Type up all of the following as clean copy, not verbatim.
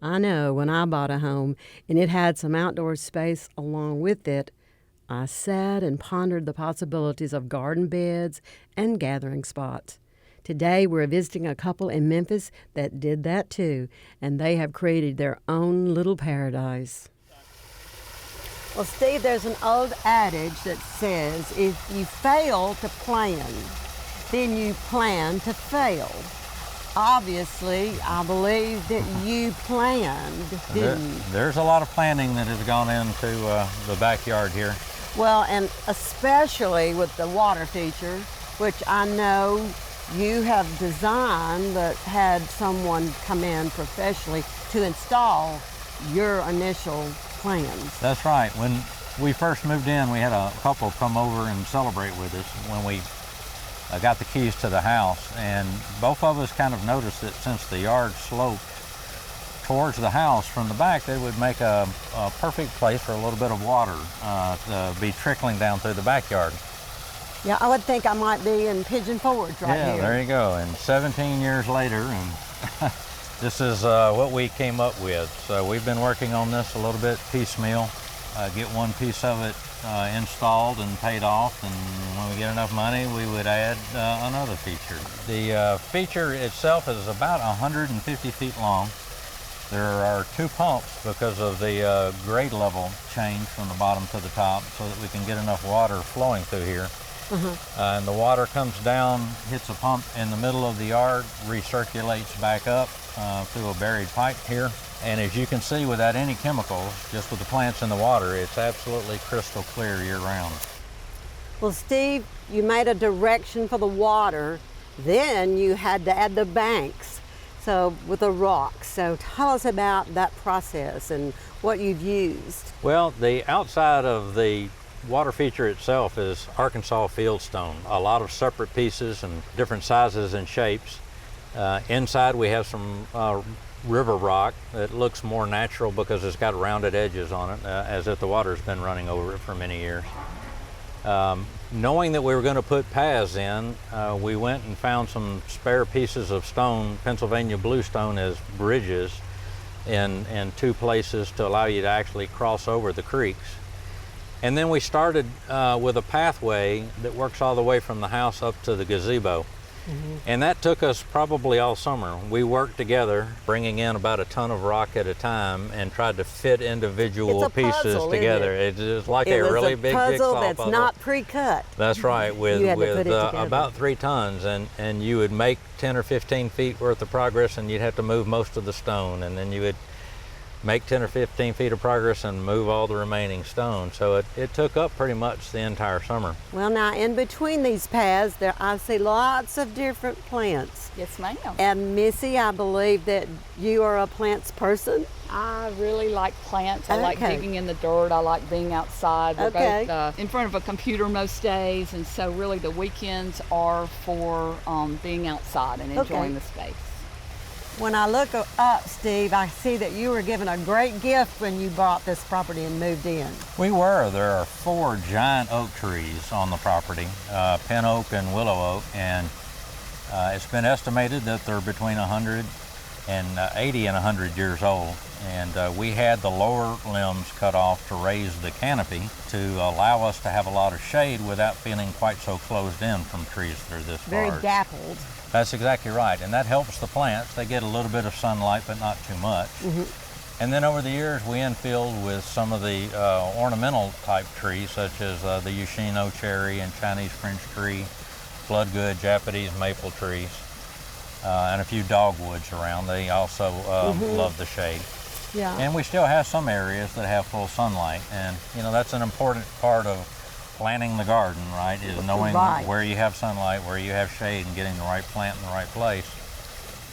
I know when I bought a home and it had some outdoor space along with it, I sat and pondered the possibilities of garden beds and gathering spots. Today, we're visiting a couple in Memphis that did that too, and they have created their own little paradise. Well, Steve, there's an old adage that says if you fail to plan, then you plan to fail. Obviously, I believe that you planned, didn't you? There's a lot of planning that has gone into the backyard here. Well, and especially with the water feature, which I know you have designed but had someone come in professionally to install your initial plans. That's right. When we first moved in, we had a couple come over and celebrate with us when we got the keys to the house, and both of us kind of noticed that since the yard sloped towards the house from the back, they would make a perfect place for a little bit of water to be trickling down through the backyard. Yeah, I would think I might be in Pigeon Forge right here. Yeah, there you go. And 17 years later, and this is what we came up with. So we've been working on this a little bit piecemeal, get one piece of it installed and paid off, and when we get enough money, we would add another feature. The feature itself is about 150 feet long. There are 2 pumps because of the grade level change from the bottom to the top so that we can get enough water flowing through here. And the water comes down, hits a pump in the middle of the yard, recirculates back up through a buried pipe here. And as you can see, without any chemicals, just with the plants in the water, it's absolutely crystal clear year-round. Well, Steve, you made a direction for the water, then you had to add the banks, so with the rocks. So tell us about that process and what you've used. Well, the outside of the water feature itself is Arkansas fieldstone, a lot of separate pieces and different sizes and shapes. Inside we have some river rock that looks more natural because it's got rounded edges on it, as if the water's been running over it for many years. Knowing that we were going to put paths in, we went and found some spare pieces of stone, Pennsylvania bluestone, as bridges in 2 places to allow you to actually cross over the creeks. And then we started with a pathway that works all the way from the house up to the gazebo. And that took us probably all summer. We worked together, bringing in about a ton of rock at a time and tried to fit individual pieces together. It's like a really big jigsaw puzzle. That's not pre-cut. That's right, with about 3 tons. And you would make 10 or 15 feet worth of progress, and you'd have to move most of the stone. And then you would make 10 or 15 feet of progress and move all the remaining stone. So it took up pretty much the entire summer. Well, now in between these paths, I see lots of different plants. Yes, ma'am. And Missy, I believe that you are a plants person. I really like plants. I like digging in the dirt. I like being outside. We're both in front of a computer most days, and so really the weekends are for being outside and enjoying the space. When I look up, Steve, I see that you were given a great gift when you bought this property and moved in. We were. There are 4 giant oak trees on the property, pin oak and willow oak, and it's been estimated that they're between 180 and 100 years old. And we had the lower limbs cut off to raise the canopy to allow us to have a lot of shade without feeling quite so closed in from trees that are this large. Very dappled. That's exactly right, and that helps the plants. They get a little bit of sunlight, but not too much. And then over the years, we infilled with some of the ornamental type trees, such as the Yoshino cherry and Chinese French tree, bloodgood Japanese maple trees, and a few dogwoods around. They also love the shade. Yeah. And we still have some areas that have full sunlight, and that's an important part of planting the garden, right, is knowing where you have sunlight, where you have shade, and getting the right plant in the right place.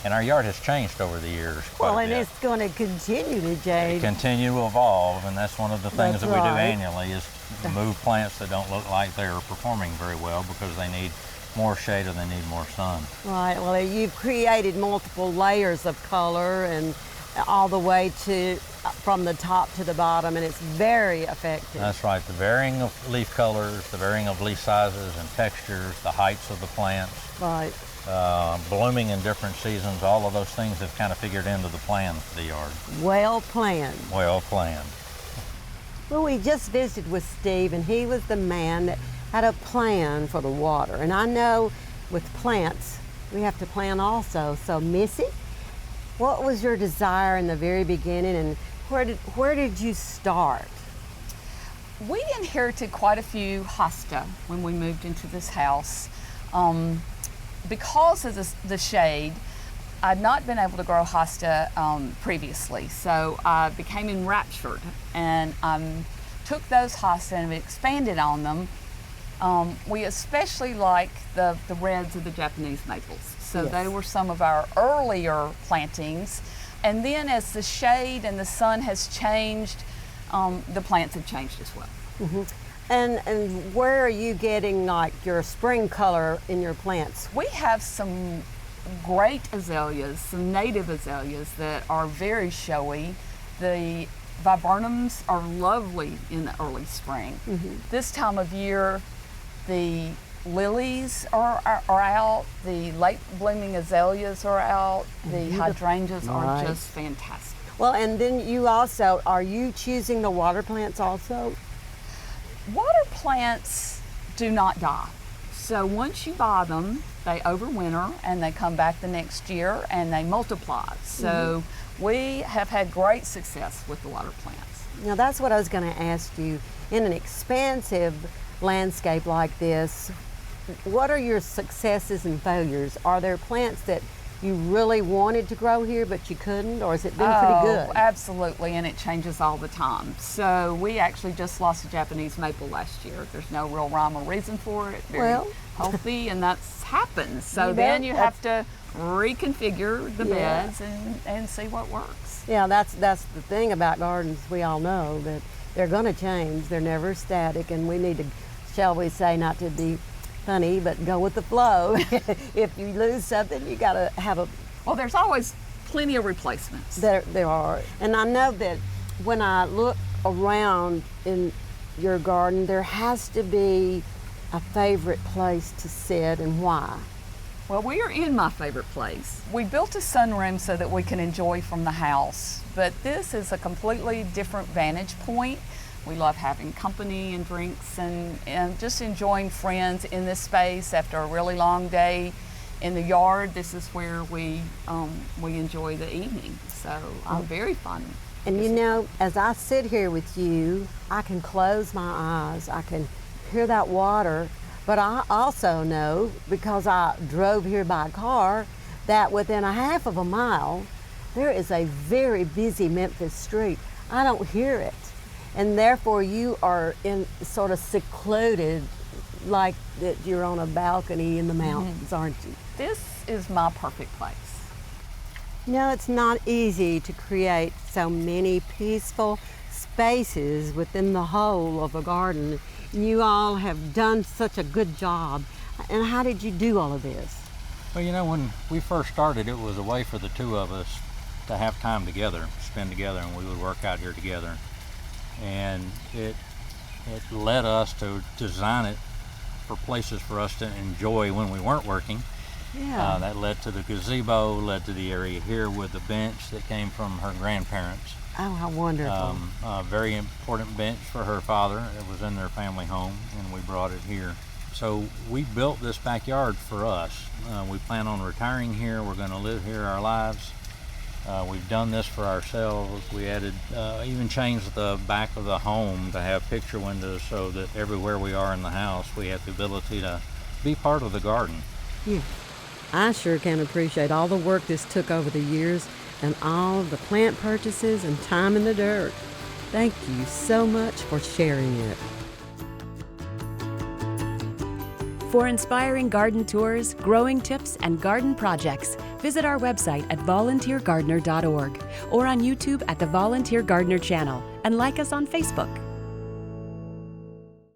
And our yard has changed over the years quite a bit. And it's going to continue to change. Continue to evolve, and that's one of the things that we do annually is move plants that don't look like they're performing very well because they need more shade or they need more sun. Right, well, you've created multiple layers of color and all the way to from the top to the bottom, and it's very effective. That's right. The varying of leaf colors, the varying of leaf sizes and textures, the heights of the plants, Right. blooming in different seasons, all of those things have kind of figured into the plan for the yard. Well planned. Well planned. Well, we just visited with Steve, and he was the man that had a plan for the water. And I know with plants, we have to plan also. So, Missy, what was your desire in the very beginning, and where did you start? We inherited quite a few hosta when we moved into this house. Because of the shade, I'd not been able to grow hosta previously, so I became enraptured, and took those hosta and expanded on them. We especially like the reds of the Japanese maples, so Yes. they were some of our earlier plantings. And then as the shade and the sun has changed, the plants have changed as well. Mm-hmm. And where are you getting like your spring color in your plants? We have some great azaleas, some native azaleas that are very showy. The viburnums are lovely in the early spring. Mm-hmm. This time of year, the lilies are out, the late blooming azaleas are out, the hydrangeas are Right. just fantastic. Well, and then you also, are you choosing the water plants also? Water plants do not die. So once you buy them, they overwinter and they come back the next year and they multiply. So we have had great success with the water plants. Now that's what I was going to ask you. In an expansive landscape like this, what are your successes and failures? Are there plants that you really wanted to grow here but you couldn't, or has it been pretty good? Absolutely, and it changes all the time. So we actually just lost a Japanese maple last year. There's no real rhyme or reason for it. Very Well. healthy, and that's happened. So You then bet. you have to reconfigure the Yeah. beds and see what works. Yeah, that's the thing about gardens. We all know that they're going to change. They're never static, and we need to, shall we say, not to be funny, but go with the flow. If you lose something, you got to have a. Well, there's always plenty of replacements. There are, and I know that when I look around in your garden, there has to be a favorite place to sit, and why? Well, we are in my favorite place. We built a sunroom so that we can enjoy from the house, but this is a completely different vantage point. We love having company and drinks and just enjoying friends in this space after a really long day in the yard. This is where we enjoy the evening. So I'm very fond. And you know, as I sit here with you, I can close my eyes. I can hear that water, but I also know, because I drove here by car, that within a half of a mile, there is a very busy Memphis street. I don't hear it. And therefore you are in sort of secluded, like that you're on a balcony in the mountains, aren't you? This is my perfect place. No, it's not easy to create so many peaceful spaces within the whole of a garden. You all have done such a good job. And how did you do all of this? Well, you know, when we first started, it was a way for the two of us to have time together, spend together, and we would work out here together. And it led us to design it for places for us to enjoy when we weren't working. Yeah. That led to the gazebo, led to the area here with the bench that came from her grandparents. Oh, how wonderful. A very important bench for her father. It was in their family home, and we brought it here. So we built this backyard for us. We plan on retiring here. We're going to live here our lives. We've done this for ourselves. We added, even changed the back of the home to have picture windows so that everywhere we are in the house, we have the ability to be part of the garden. Yeah. I sure can appreciate all the work this took over the years and all the plant purchases and time in the dirt. Thank you so much for sharing it. For inspiring garden tours, growing tips, and garden projects, visit our website at volunteergardener.org or on YouTube at the Volunteer Gardener channel, and like us on Facebook.